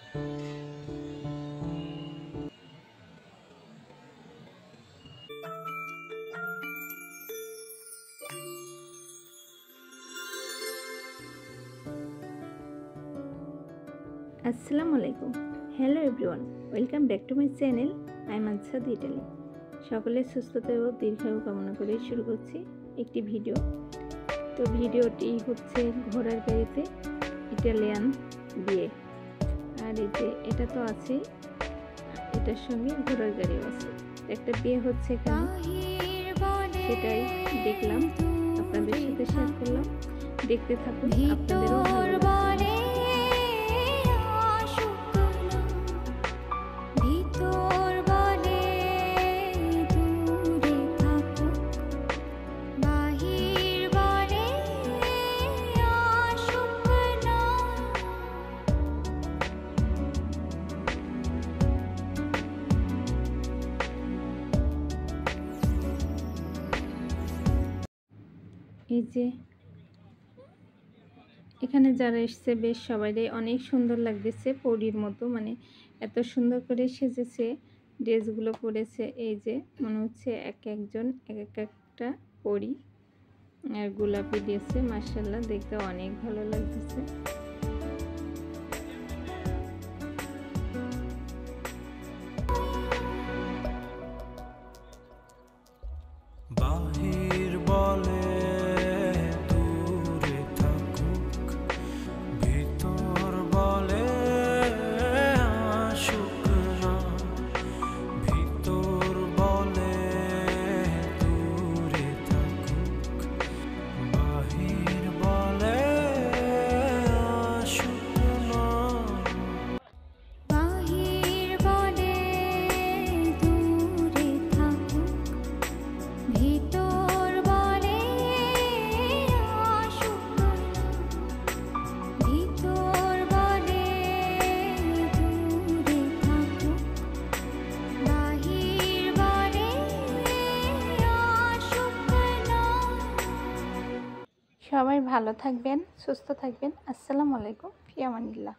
আসসালামু আলাইকুম। Hello everyone, welcome back to my channel Aiman Saad Italy. সকলের সুস্থতা ও দীর্ঘায়ু কামনা করে শুরু করছি একটি ভিডিও। তো ভিডিওটি হচ্ছে ঘোড়ার গাড়িতে ইটালিয়ান বিয়ে। আর এই যে এটা তো আছে, এটার সঙ্গে ঘোড়ার গাড়িও আছে। একটা বিয়ে হচ্ছে এখানে, সেটাই দেখলাম, আপনাদের সাথে শেয়ার করলাম। দেখতে থাকুন, আপনাদেরও ভালো লাগবে। এই যে এখানে যারা এসছে বেশ সবাইরে অনেক সুন্দর লাগতেছে, পরীর মতো, মানে এত সুন্দর করে সেজেছে, ড্রেসগুলো পরেছে। এই যে মনে হচ্ছে একজন একটা পরী। আর গোলাপি দিয়েছে, মাশাআল্লাহ, দেখতে অনেক ভালো লাগতেছে। বাহির বলে দূরে থাকুক, ভিতর বলে আসুক না, ভিতর বলে দূরে থাকুক, বাহির বলে আসুক না। বাহির বলে দূরে থাকুক, ভিতর বলে আসুক না, ভিতর বলে দূরে থাকুক, বাহির বলে আসুক না। সবাই ভালো থাকবেন, সুস্থ থাকবেন। আসসালামু আলাইকুম, ফি আমানিল্লাহ।